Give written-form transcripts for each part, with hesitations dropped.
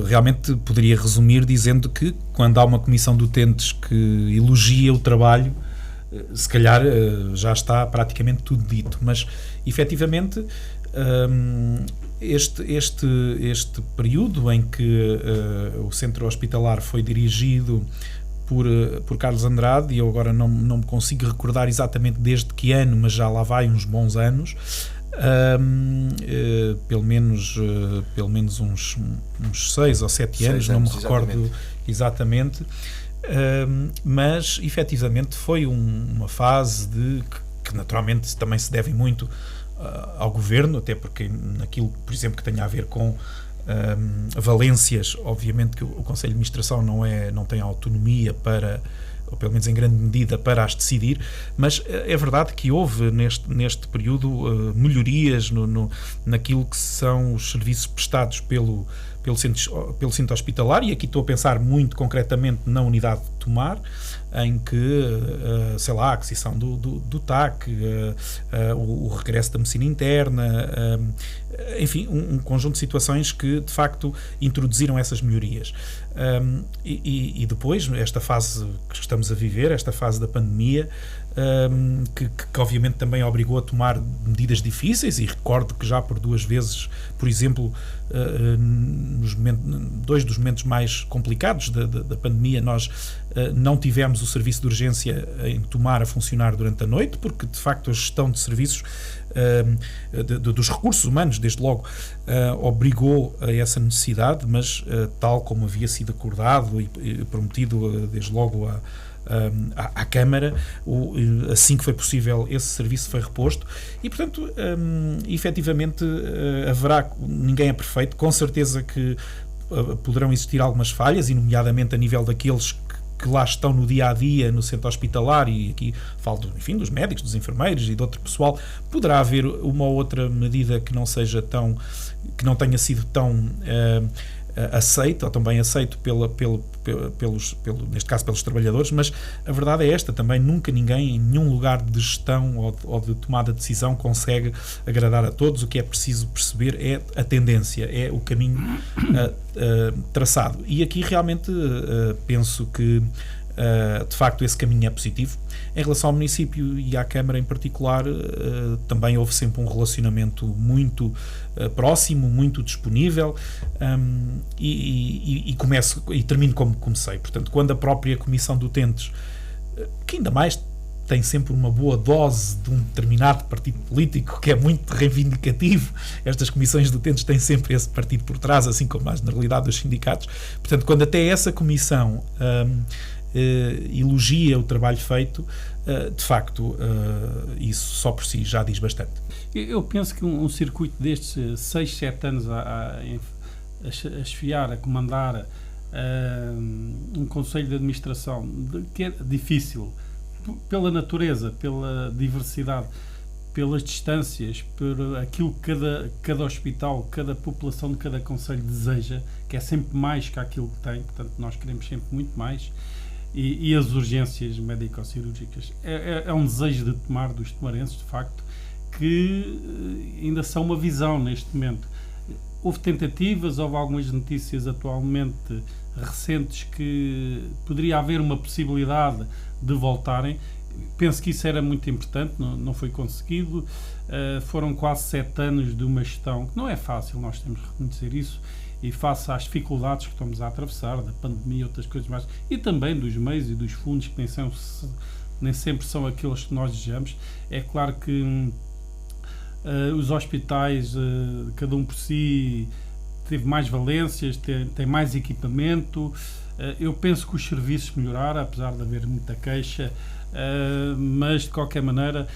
realmente poderia resumir dizendo que quando há uma comissão de utentes que elogia o trabalho, se calhar já está praticamente tudo dito, mas efetivamente este período em que o centro hospitalar foi dirigido por Carlos Andrade, e eu agora não me consigo recordar exatamente desde que ano, mas já lá vai uns bons anos, pelo menos uns 6 ou 7 anos, não me recordo exatamente, mas efetivamente foi uma fase que naturalmente também se deve muito ao governo, até porque naquilo, por exemplo, que tenha a ver com valências, obviamente que o Conselho de Administração não tem autonomia para, ou pelo menos em grande medida, para as decidir, mas é verdade que houve neste período melhorias naquilo que são os serviços prestados pelo centro hospitalar, e aqui estou a pensar muito concretamente na unidade de Tomar, em que, sei lá, a aquisição do TAC, o regresso da medicina interna, enfim, um conjunto de situações que, de facto, introduziram essas melhorias. E depois, esta fase que estamos a viver, esta fase da pandemia, que obviamente também obrigou a tomar medidas difíceis, e recordo que já por 2 vezes, por exemplo, nos 2 dos momentos mais complicados da pandemia, nós não tivemos o serviço de urgência em Tomar a funcionar durante a noite, porque de facto a gestão de serviços dos recursos humanos, desde logo, obrigou a essa necessidade, mas tal como havia sido acordado e prometido desde logo à Câmara, assim que foi possível, esse serviço foi reposto, e portanto efetivamente ninguém é perfeito, com certeza que poderão existir algumas falhas, e nomeadamente a nível daqueles que lá estão no dia-a-dia no centro hospitalar, e aqui falo, enfim, dos médicos, dos enfermeiros e de outro pessoal. Poderá haver uma ou outra medida que que não tenha sido tão aceito, ou também aceito neste caso pelos trabalhadores, mas a verdade é esta também: nunca ninguém em nenhum lugar de gestão ou de tomada de decisão consegue agradar a todos. O que é preciso perceber é a tendência, é o caminho traçado, e aqui realmente penso que de facto esse caminho é positivo. Em relação ao município e à Câmara em particular, também houve sempre um relacionamento muito próximo, muito disponível, e começo e termino como comecei. Portanto, quando a própria Comissão de Utentes, que ainda mais tem sempre uma boa dose de um determinado partido político, que é muito reivindicativo, estas comissões de utentes têm sempre esse partido por trás, assim como a generalidade dos sindicatos. Portanto, quando até essa comissão elogia o trabalho feito, de facto, isso só por si já diz bastante. Eu penso que um circuito destes 6, 7 anos a esfiar, a comandar um conselho de administração, que é difícil pela natureza, pela diversidade, pelas distâncias, por aquilo que cada hospital, cada população de cada concelho deseja, que é sempre mais que aquilo que tem. Portanto, nós queremos sempre muito mais. E as urgências médico-cirúrgicas é um desejo de Tomar, dos tomarenses, de facto, que ainda são uma visão neste momento. Houve tentativas, houve algumas notícias atualmente recentes que poderia haver uma possibilidade de voltarem. Penso que isso era muito importante, não foi conseguido. Foram quase 7 anos de uma gestão que não é fácil, nós temos que reconhecer isso, e face às dificuldades que estamos a atravessar, da pandemia e outras coisas mais, e também dos meios e dos fundos que nem sempre são aqueles que nós desejamos. É claro que os hospitais, cada um por si, teve mais valências, tem mais equipamento. Eu penso que os serviços melhoraram, apesar de haver muita queixa, mas de qualquer maneira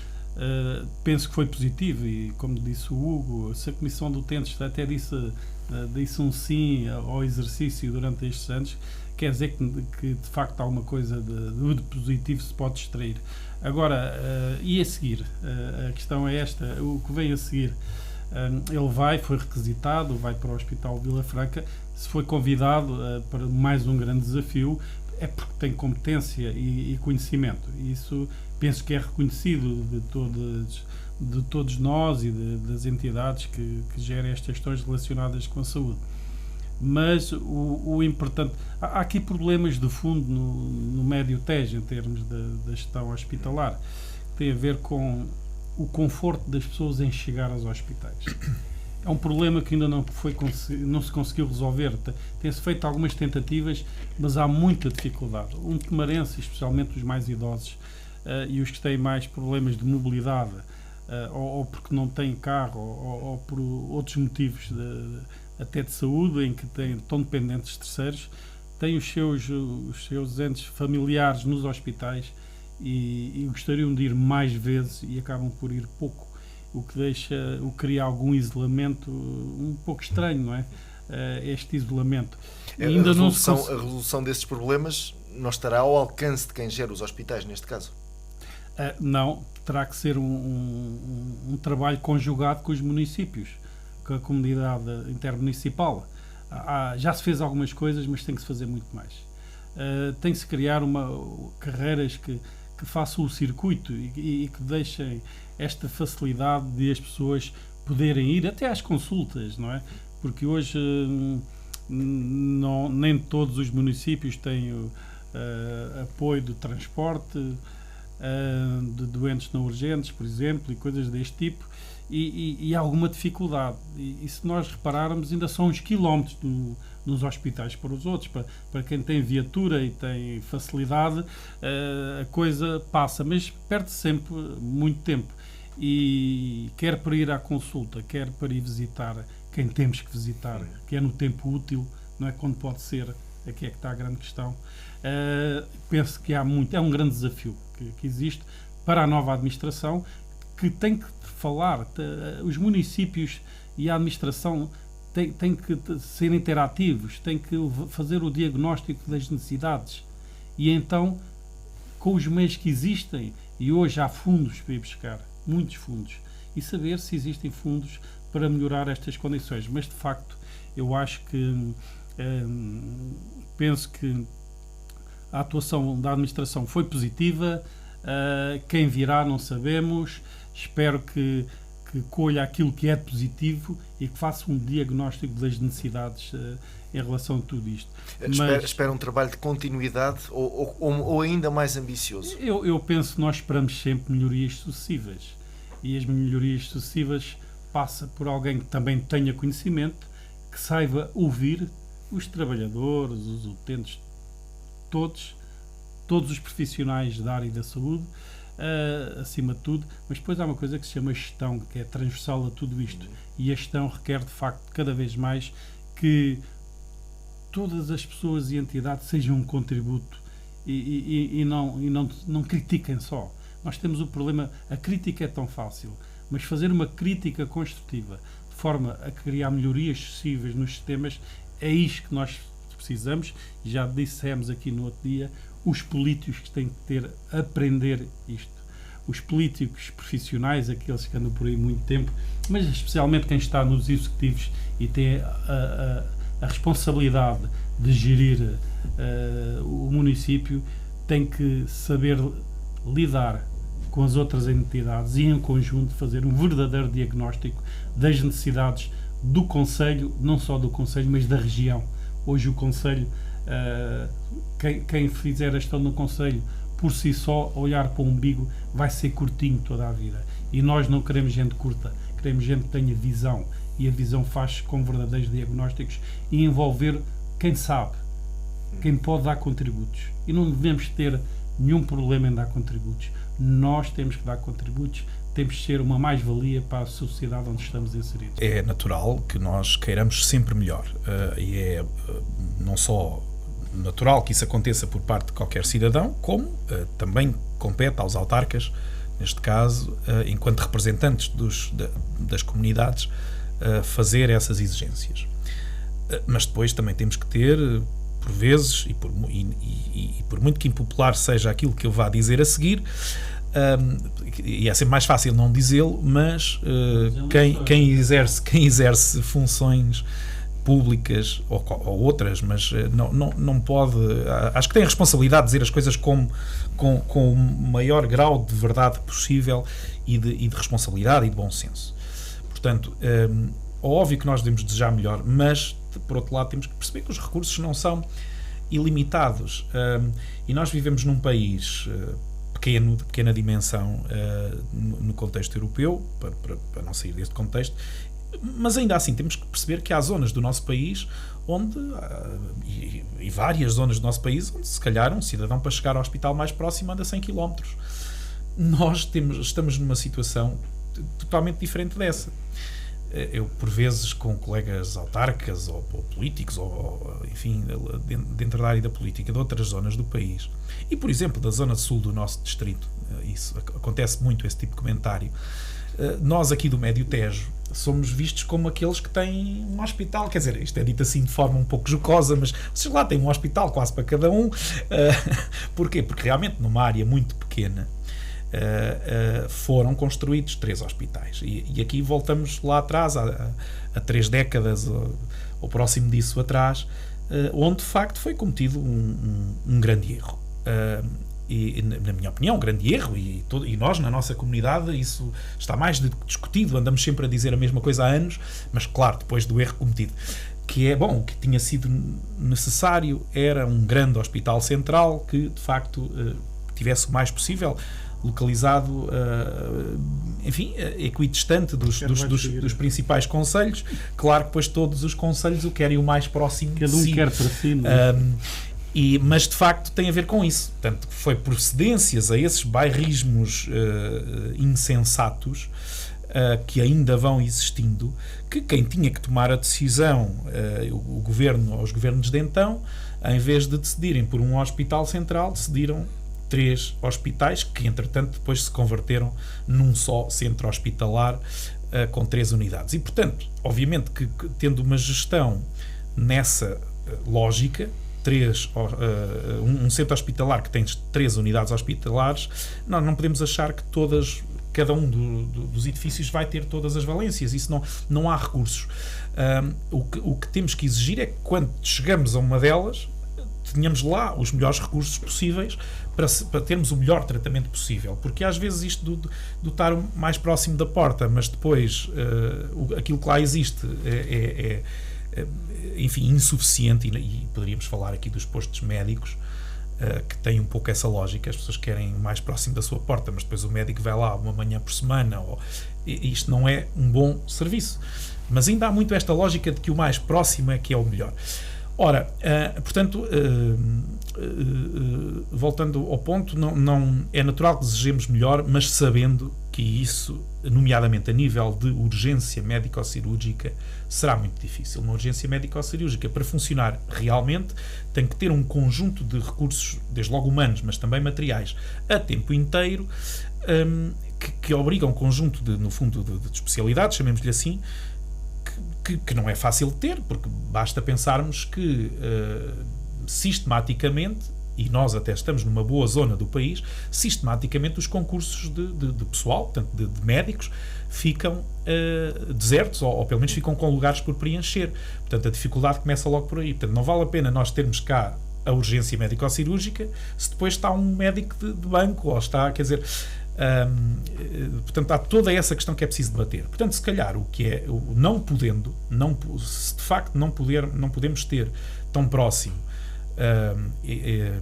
penso que foi positivo, e como disse o Hugo, se a Comissão de Utentes até disse um sim ao exercício durante estes anos, quer dizer que de facto alguma coisa de positivo se pode extrair. Agora, e a seguir? A questão é esta: o que vem a seguir? Ele foi requisitado, vai para o Hospital Vila Franca. Se foi convidado para mais um grande desafio, é porque tem competência e conhecimento. Isso penso que é reconhecido de todos nós e das entidades que gerem estas questões relacionadas com a saúde. Mas o importante... Há aqui problemas de fundo no Médio Tejo, em termos da gestão hospitalar, que tem a ver com o conforto das pessoas em chegar aos hospitais. É um problema que ainda não se conseguiu resolver. Tem-se feito algumas tentativas, mas há muita dificuldade. Um temarense, especialmente os mais idosos e os que têm mais problemas de mobilidade, ou porque não têm carro, ou por outros motivos até de saúde, em que estão dependentes de terceiros, têm os seus entes familiares nos hospitais e gostariam de ir mais vezes e acabam por ir pouco, o que cria algum isolamento um pouco estranho, não é? Este isolamento. A resolução desses problemas não estará ao alcance de quem gera os hospitais, neste caso? Não, terá que ser um trabalho conjugado com os municípios, com a comunidade intermunicipal. Já se fez algumas coisas, mas tem que se fazer muito mais. Tem que se criar carreiras que façam o circuito e que deixem esta facilidade de as pessoas poderem ir até às consultas, não é? Porque hoje nem todos os municípios têm apoio de transporte de doentes não urgentes, por exemplo, e coisas deste tipo, e há alguma dificuldade. E se nós repararmos, ainda são uns quilómetros nos hospitais para os outros. Para quem tem viatura e tem facilidade, a coisa passa, mas perde sempre muito tempo. E quer para ir à consulta, quer para ir visitar quem temos que visitar, que é no tempo útil, não é quando pode ser, aqui é que está a grande questão. Penso que é um grande desafio que existe para a nova administração, que tem que falar, os municípios e a administração têm que ser interativos, têm que fazer o diagnóstico das necessidades e então, com os meios que existem, e hoje há fundos para ir buscar, muitos fundos, e saber se existem fundos para melhorar estas condições. Mas, de facto, eu acho que penso que a atuação da administração foi positiva. Quem virá não sabemos. Espero que colha aquilo que é positivo e que faça um diagnóstico das necessidades em relação a tudo isto. Espera um trabalho de continuidade ou ainda mais ambicioso? Eu penso que nós esperamos sempre melhorias sucessivas, e as melhorias sucessivas passa por alguém que também tenha conhecimento, que saiba ouvir os trabalhadores, os utentes, todos os profissionais da área da saúde, acima de tudo, mas depois há uma coisa que se chama gestão, que é transversal a tudo isto, e a gestão requer de facto cada vez mais que todas as pessoas e entidades sejam um contributo e não critiquem só. Nós temos o problema, a crítica é tão fácil, mas fazer uma crítica construtiva de forma a criar melhorias sucessivas nos sistemas, é isto que nós precisamos. Já dissemos aqui no outro dia, os políticos que têm que aprender isto. Os políticos profissionais, aqueles que andam por aí muito tempo, mas especialmente quem está nos executivos e tem a responsabilidade de gerir o município, tem que saber lidar com as outras entidades e em conjunto fazer um verdadeiro diagnóstico das necessidades do concelho, não só do concelho, mas da região. Hoje o concelho, quem fizer a gestão no concelho por si só, olhar para o umbigo, vai ser curtinho toda a vida, e nós não queremos gente curta, queremos gente que tenha visão, e a visão faz com verdadeiros diagnósticos e envolver quem sabe, quem pode dar contributos, e não devemos ter nenhum problema em dar contributos. Nós temos que dar contributos, temos de ser uma mais-valia para a sociedade onde estamos inseridos. É natural que nós queiramos sempre melhor, e é não só natural que isso aconteça por parte de qualquer cidadão, como também compete aos autarcas, neste caso, enquanto representantes das comunidades, fazer essas exigências. Mas depois também temos que ter, por vezes, e por muito que impopular seja aquilo que eu vá dizer a seguir, e é sempre mais fácil não dizê-lo, mas quem exerce funções públicas ou outras, mas não pode, acho que tem a responsabilidade de dizer as coisas com o maior grau de verdade possível e de responsabilidade e de bom senso. Portanto, óbvio que nós devemos desejar melhor, mas, por outro lado, temos que perceber que os recursos não são ilimitados. E nós vivemos num país pequeno, de pequena dimensão, no contexto europeu, para não sair deste contexto, mas ainda assim temos que perceber que há zonas do nosso país onde, e várias zonas do nosso país, onde se calhar um cidadão para chegar ao hospital mais próximo anda 100 km. Nós estamos numa situação totalmente diferente dessa. Eu, por vezes, com colegas autarcas ou políticos, ou enfim, dentro da área da política de outras zonas do país, e, por exemplo, da zona sul do nosso distrito, isso acontece muito, esse tipo de comentário. Nós aqui do Médio Tejo somos vistos como aqueles que têm um hospital, quer dizer, isto é dito assim de forma um pouco jocosa, mas vocês lá têm um hospital quase para cada um. Porquê? Porque realmente numa área muito pequena foram construídos 3 hospitais e aqui voltamos lá atrás há 3 décadas ou próximo disso atrás, onde de facto foi cometido um grande erro, e na minha opinião um grande erro, e nós na nossa comunidade isso está mais discutido, andamos sempre a dizer a mesma coisa há anos, mas claro, depois do erro cometido, que é, bom, o que tinha sido necessário era um grande hospital central que de facto tivesse o mais possível localizado, enfim, equidistante dos principais concelhos. Claro que depois todos os concelhos o querem o mais próximo de si. Cada um quer para si, não é? Mas de facto tem a ver com isso. Portanto, foi por cedências a esses bairrismos insensatos que ainda vão existindo, que quem tinha que tomar a decisão, o governo ou os governos de então, em vez de decidirem por um hospital central, decidiram 3 hospitais que, entretanto, depois se converteram num só centro hospitalar com 3 unidades. E, portanto, obviamente que tendo uma gestão nessa lógica, um centro hospitalar que tem 3 unidades hospitalares, nós não podemos achar que cada um dos edifícios vai ter todas as valências. Isso não há recursos. O que temos que exigir é que quando chegamos a uma delas, tenhamos lá os melhores recursos possíveis para termos o melhor tratamento possível, porque às vezes isto do estar mais próximo da porta, mas depois aquilo que lá existe enfim, insuficiente, e poderíamos falar aqui dos postos médicos, que têm um pouco essa lógica. As pessoas querem mais próximo da sua porta, mas depois o médico vai lá uma manhã por semana, isto não é um bom serviço. Mas ainda há muito esta lógica de que o mais próximo é que é o melhor. Ora, portanto, voltando ao ponto, não é natural que desejemos melhor, mas sabendo que isso, nomeadamente a nível de urgência médico-cirúrgica, será muito difícil. Uma urgência médico-cirúrgica, para funcionar realmente, tem que ter um conjunto de recursos, desde logo humanos, mas também materiais, a tempo inteiro, que obrigam um conjunto no fundo, de especialidades, chamemos-lhe assim, que não é fácil de ter, porque basta pensarmos que sistematicamente, e nós até estamos numa boa zona do país, sistematicamente os concursos de pessoal, portanto de médicos, ficam desertos, ou pelo menos ficam com lugares por preencher. Portanto, a dificuldade começa logo por aí. Portanto, não vale a pena nós termos cá a urgência médico-cirúrgica se depois está um médico de banco, ou está, quer dizer... portanto, há toda essa questão que é preciso debater. Portanto, se calhar o que é se de facto não podemos ter tão próximo,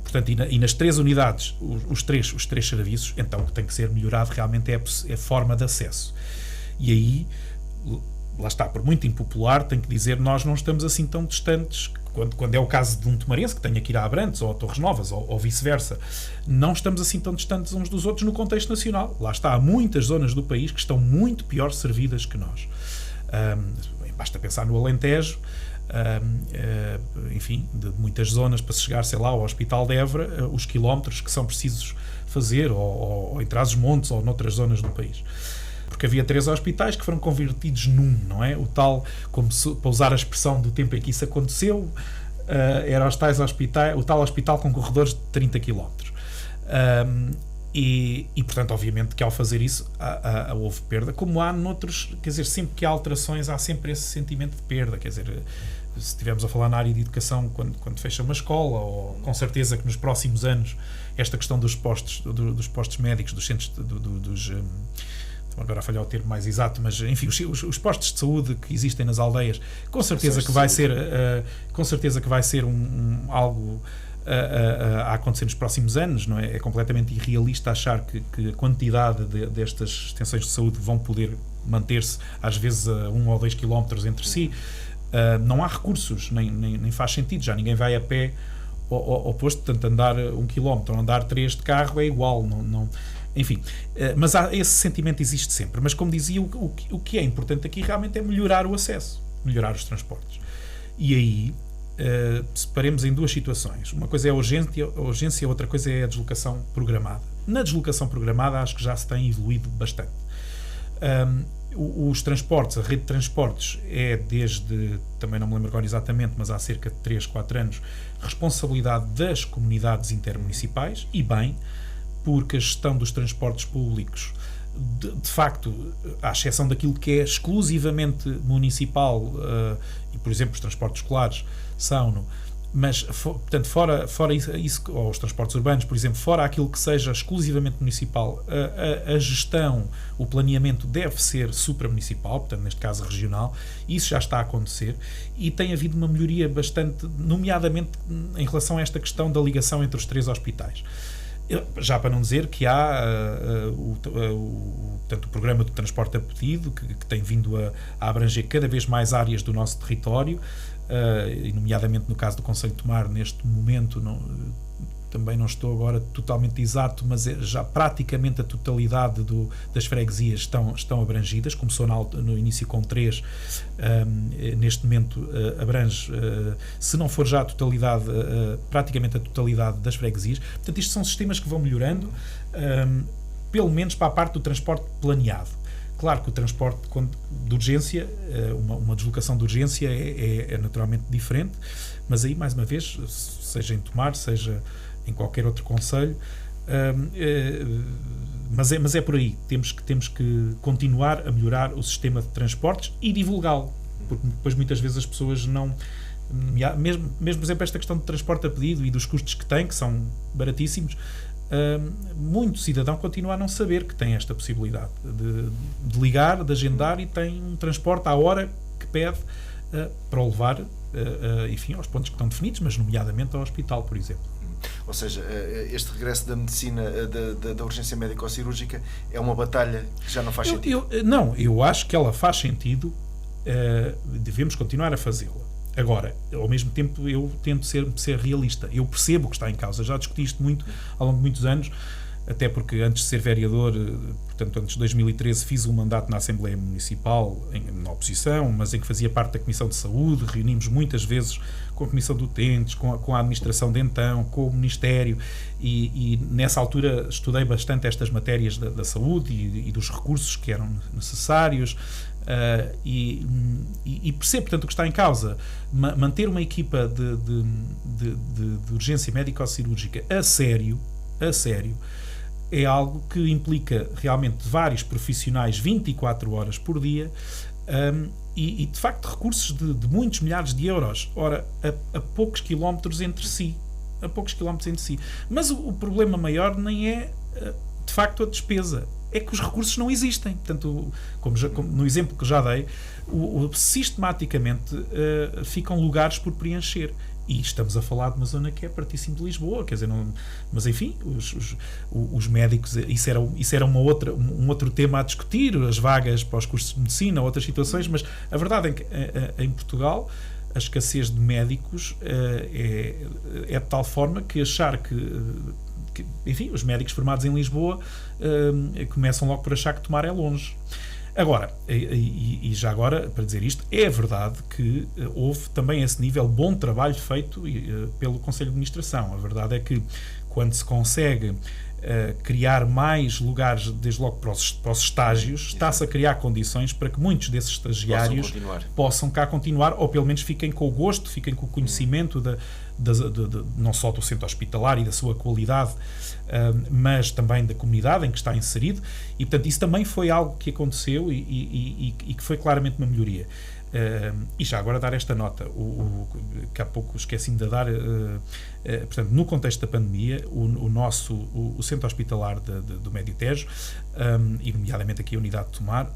portanto, e nas 3 unidades os três serviços, então o que tem que ser melhorado realmente é a forma de acesso. E aí, lá está, por muito impopular, tenho que dizer, nós não estamos assim tão distantes. Quando é o caso de um tomarense que tenha que ir a Abrantes ou a Torres Novas ou vice-versa, não estamos assim tão distantes uns dos outros no contexto nacional. Lá está, há muitas zonas do país que estão muito pior servidas que nós. Basta pensar no Alentejo, enfim, de muitas zonas para se chegar, sei lá, ao Hospital de Évora, os quilómetros que são precisos fazer, ou em Trás-os-Montes ou noutras zonas do país. Porque havia 3 hospitais que foram convertidos num, não é? O tal, para usar a expressão do tempo em que isso aconteceu, era o tal hospital com corredores de 30 km. E, portanto, obviamente que ao fazer isso houve perda, como há noutros, quer dizer, sempre que há alterações há sempre esse sentimento de perda, quer dizer, se estivermos a falar na área de educação, quando fecha uma escola, ou com certeza que nos próximos anos esta questão dos postos médicos, dos centros, agora a falhar o termo mais exato, mas enfim, os postos de saúde que existem nas aldeias, com certeza que vai ser algo a acontecer nos próximos anos, não é? É completamente irrealista achar que a quantidade destas extensões de saúde vão poder manter-se às vezes a 1 ou 2 quilómetros entre si. Não há recursos, nem faz sentido, já ninguém vai a pé ao posto, portanto andar 1 quilómetro ou andar 3 de carro é igual, enfim, mas esse sentimento existe sempre. Mas como dizia, o que é importante aqui realmente é melhorar o acesso, melhorar os transportes. E aí separemos em duas situações. Uma coisa é a urgência, outra coisa é a deslocação programada. Na deslocação programada acho que já se tem evoluído bastante. Os transportes, a rede de transportes é desde, também não me lembro agora exatamente, mas há cerca de 3, 4 anos, responsabilidade das comunidades intermunicipais, e bem, porque a gestão dos transportes públicos, de facto, à exceção daquilo que é exclusivamente municipal, e por exemplo os transportes escolares são, mas portanto fora isso, ou os transportes urbanos, por exemplo, fora aquilo que seja exclusivamente municipal, a gestão, o planeamento deve ser supramunicipal, portanto neste caso regional, e isso já está a acontecer, e tem havido uma melhoria bastante, nomeadamente em relação a esta questão da ligação entre os 3 hospitais. Já para não dizer que há portanto, o programa de transporte a pedido, que tem vindo a abranger cada vez mais áreas do nosso território, e nomeadamente no caso do Concelho de Tomar, neste momento, também não estou agora totalmente exato, mas já praticamente a totalidade das freguesias estão abrangidas. Começou no início com 3, neste momento abrange, se não for já a totalidade, praticamente a totalidade das freguesias. Portanto, isto são sistemas que vão melhorando, pelo menos para a parte do transporte planeado. Claro que o transporte de urgência, uma deslocação de urgência é naturalmente diferente, mas aí, mais uma vez, seja em Tomar, seja em qualquer outro concelho, mas é por aí. Temos que continuar a melhorar o sistema de transportes e divulgá-lo, porque depois muitas vezes as pessoas não... Mesmo, por exemplo, esta questão de transporte a pedido e dos custos que tem, que são baratíssimos, muito cidadão continua a não saber que tem esta possibilidade de ligar, de agendar, e tem um transporte à hora que pede para o levar, enfim, aos pontos que estão definidos, mas nomeadamente ao hospital, por exemplo. Ou seja, este regresso da medicina, da urgência médico-cirúrgica, é uma batalha que já não faz sentido? Eu acho que ela faz sentido, devemos continuar a fazê-la. Agora, ao mesmo tempo, eu tento ser realista. Eu percebo o que está em causa. Já discuti isto muito ao longo de muitos anos, até porque antes de ser vereador, portanto, antes de 2013, fiz um mandato na Assembleia Municipal, na oposição, mas em que fazia parte da Comissão de Saúde. Reunimos muitas vezes com a Comissão de Utentes, com a administração de então, com o Ministério, e nessa altura estudei bastante estas matérias da saúde e dos recursos que eram necessários. E percebo, portanto, o que está em causa. Manter uma equipa de urgência médico-cirúrgica a sério é algo que implica realmente vários profissionais 24 horas por dia, e de facto recursos de muitos milhares de euros, ora, a poucos quilómetros entre si. Mas o problema maior nem é de facto a despesa, é que os recursos não existem. Portanto, como no exemplo que já dei, sistematicamente ficam lugares por preencher. E estamos a falar de uma zona que é pertíssimo de Lisboa, quer dizer, mas enfim, os médicos, isso era um outro tema a discutir, as vagas para os cursos de medicina, outras situações, mas a verdade é que em Portugal a escassez de médicos é de tal forma que achar que enfim, os médicos formados em Lisboa começam logo por achar que Tomar é longe. Agora, e já agora, para dizer isto, é verdade que houve também a esse nível bom trabalho feito pelo Conselho de Administração. A verdade é que quando se consegue criar mais lugares, desde logo para os estágios, está-se a criar condições para que muitos desses estagiários possam cá continuar, ou pelo menos fiquem com o gosto, fiquem com o conhecimento não só do centro hospitalar e da sua qualidade, mas também da comunidade em que está inserido, e portanto isso também foi algo que aconteceu e que foi claramente uma melhoria. E já agora dar esta nota, que há pouco esqueci-me de dar, portanto, no contexto da pandemia, o centro hospitalar do Médio Tejo, e nomeadamente aqui a unidade de Tomar,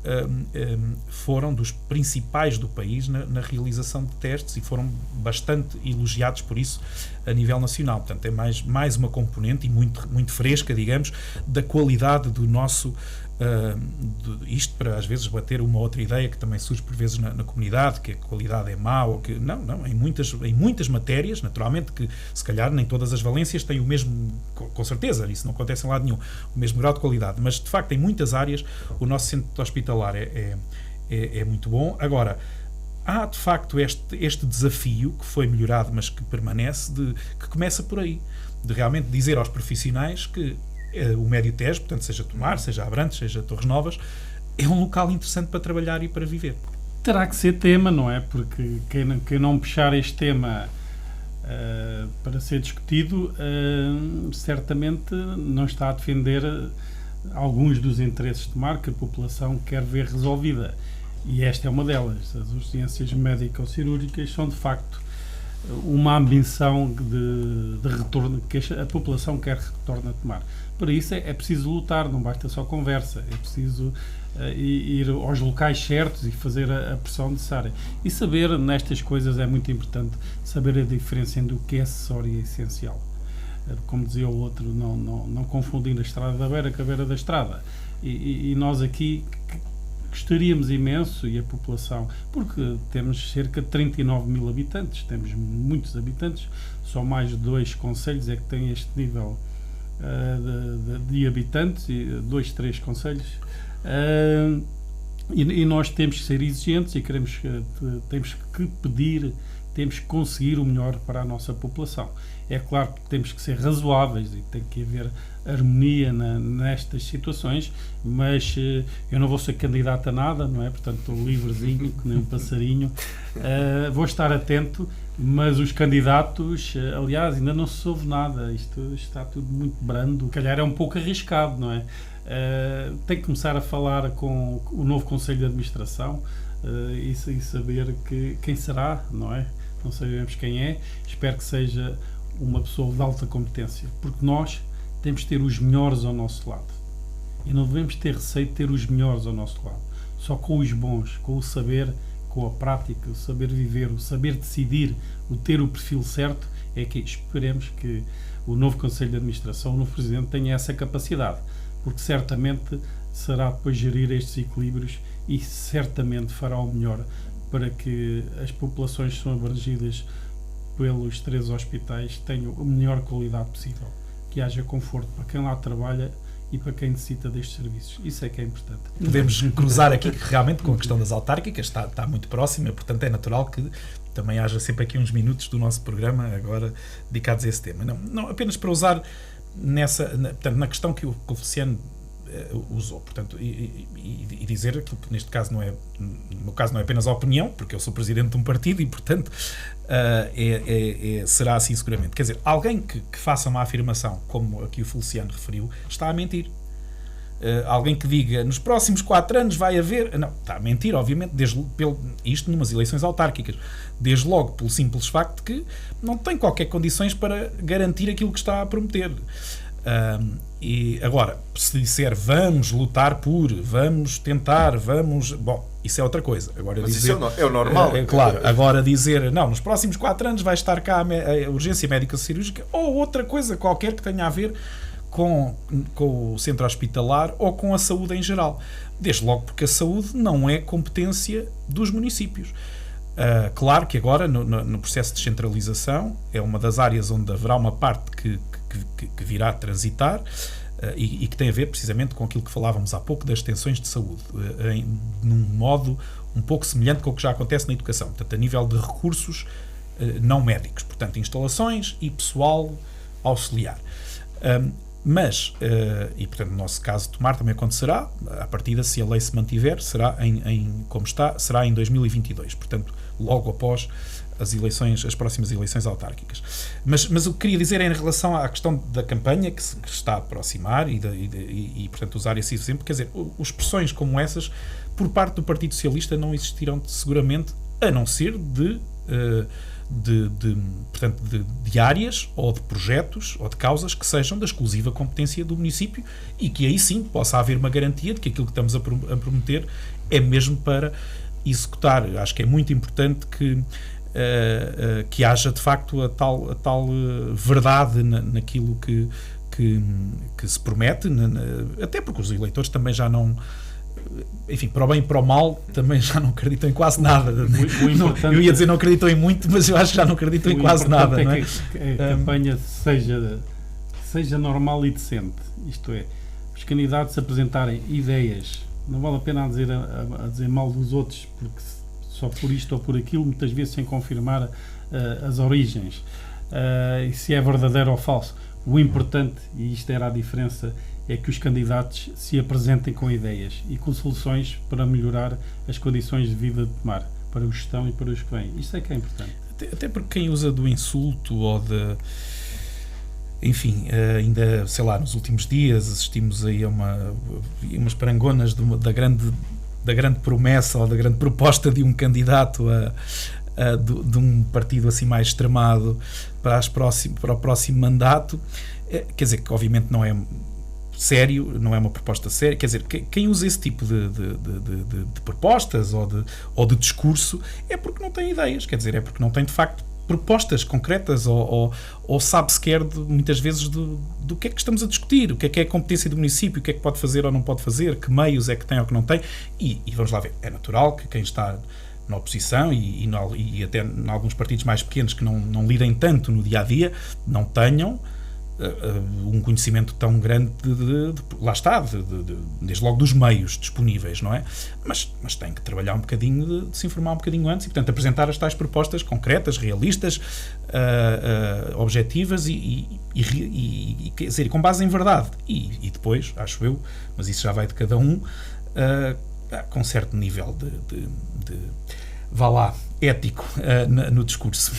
foram dos principais do país na realização de testes e foram bastante elogiados por isso a nível nacional. Portanto, é mais uma componente, e muito, muito fresca, digamos, da qualidade do nosso... isto para às vezes bater uma outra ideia que também surge por vezes na comunidade, que a qualidade é má, ou que não, em muitas matérias, naturalmente, que se calhar nem todas as valências têm o mesmo, com certeza, isso não acontece em lado nenhum, o mesmo grau de qualidade, mas de facto em muitas áreas o nosso centro hospitalar é muito bom. Agora, há de facto este desafio que foi melhorado, mas que permanece, que começa por aí, de realmente dizer aos profissionais que o Médio Tejo, portanto, seja Tomar, seja Abrantes, seja Torres Novas, é um local interessante para trabalhar e para viver. Terá que ser tema, não é? Porque quem não puxar este tema para ser discutido, certamente não está a defender alguns dos interesses de Tomar que a população quer ver resolvida. E esta é uma delas. As urgências médico-cirúrgicas são, de facto, uma ambição de retorno que a população quer que retorne a Tomar. Para isso é preciso lutar, não basta só conversa, é preciso ir aos locais certos e fazer a pressão necessária. E saber, nestas coisas, é muito importante saber a diferença entre o que é acessório e essencial. Como dizia o outro, não confundir a estrada da beira com a beira da estrada. E nós aqui gostaríamos imenso, e a população, porque temos cerca de 39 mil habitantes, temos muitos habitantes, só mais 2 concelhos é que têm este nível de habitantes, 2, 3 concelhos, e nós temos que ser exigentes e temos que pedir, temos que conseguir o melhor para a nossa população. É claro que temos que ser razoáveis e tem que haver harmonia nestas situações, mas eu não vou ser candidato a nada, não é? Portanto, estou livrezinho, que nem um passarinho. Vou estar atento, mas os candidatos, aliás, ainda não se ouve nada, isto está tudo muito brando, se calhar é um pouco arriscado, não é? Tem que começar a falar com o novo Conselho de Administração e saber quem será, não é? Não sabemos quem é, espero que seja uma pessoa de alta competência, porque nós temos de ter os melhores ao nosso lado e não devemos ter receio de ter os melhores ao nosso lado. Só com os bons, com o saber, com a prática, o saber viver, o saber decidir, o ter o perfil certo, é que esperemos que o novo Conselho de Administração, o novo Presidente, tenha essa capacidade, porque certamente será depois gerir estes equilíbrios e certamente fará o melhor para que as populações que são abrangidas pelos 3 hospitais tenham a melhor qualidade possível, que haja conforto para quem lá trabalha e para quem necessita destes serviços. Isso é que é importante. Podemos cruzar aqui que realmente com a questão das autárquicas está muito próxima, portanto é natural que também haja sempre aqui uns minutos do nosso programa agora dedicados a esse tema. Não apenas para usar portanto, na questão que o Feliciano usou, portanto, e dizer que neste caso no meu caso não é apenas a opinião, porque eu sou presidente de um partido e portanto será assim seguramente. Quer dizer, alguém que faça uma afirmação como aqui o Feliciano referiu, está a mentir. Alguém que diga nos próximos 4 anos vai haver, não, está a mentir, obviamente, isto numas eleições autárquicas, desde logo pelo simples facto de que não tem qualquer condições para garantir aquilo que está a prometer. E agora, se disser vamos lutar vamos tentar, bom, isso é outra coisa. Agora, mas dizer, isso é o normal. Claro, agora dizer, não, nos próximos 4 anos vai estar cá a urgência médica cirúrgica ou outra coisa qualquer que tenha a ver com o centro hospitalar ou com a saúde em geral. Desde logo porque a saúde não é competência dos municípios. Claro que agora, no processo de descentralização, é uma das áreas onde haverá uma parte que virá a transitar e que tem a ver precisamente com aquilo que falávamos há pouco das extensões de saúde, num modo um pouco semelhante com o que já acontece na educação, portanto, a nível de recursos não médicos, portanto, instalações e pessoal auxiliar. Mas, e portanto, no nosso caso de Tomar também acontecerá, à partida, se a lei se mantiver, será como está, será em 2022, portanto, logo após as próximas eleições autárquicas. Mas o que queria dizer é em relação à questão da campanha que se está a aproximar e portanto, usar esse exemplo, quer dizer, expressões como essas, por parte do Partido Socialista, não existirão seguramente a não ser portanto, de áreas ou de projetos ou de causas que sejam da exclusiva competência do município e que aí sim possa haver uma garantia de que aquilo que estamos a prometer é mesmo para executar. Acho que é muito importante que haja de facto a tal verdade naquilo que se promete, até porque os eleitores também já não, enfim, para o bem e para o mal, também já não acreditam em quase nada. Eu ia dizer não acreditam em muito, mas eu acho que já não acreditam em quase nada. É não é? Que a campanha seja normal e decente, isto é, os candidatos apresentarem ideias, não vale a pena a dizer mal dos outros, porque só por isto ou por aquilo, muitas vezes sem confirmar as origens, e se é verdadeiro ou falso. O importante, e isto era a diferença, é que os candidatos se apresentem com ideias e com soluções para melhorar as condições de vida de Tomar, para os que estão e para os que vêm. Isto é que é importante. Até porque quem usa do insulto ou de... Enfim, ainda, sei lá, nos últimos dias assistimos aí a umas parangonas da grande promessa ou da grande proposta de um candidato de um partido assim mais extremado para o próximo mandato. Quer dizer, que obviamente não é sério, não é uma proposta séria. Quer dizer, quem usa esse tipo de propostas ou de discurso é porque não tem ideias, quer dizer, é porque não tem de facto propostas concretas ou sabe sequer muitas vezes do que é que estamos a discutir, o que é a competência do município, o que é que pode fazer ou não pode fazer, que meios é que tem ou que não tem, e vamos lá ver, é natural que quem está na oposição e até em alguns partidos mais pequenos que não lidem tanto no dia-a-dia, não tenham um conhecimento tão grande lá está, desde logo dos meios disponíveis, não é? Mas tem que trabalhar um bocadinho, de se informar um bocadinho antes e, portanto, apresentar as tais propostas concretas, realistas, objetivas e quer dizer, com base em verdade. E depois, acho eu, mas isso já vai de cada um, com certo nível de vá lá, ético no discurso.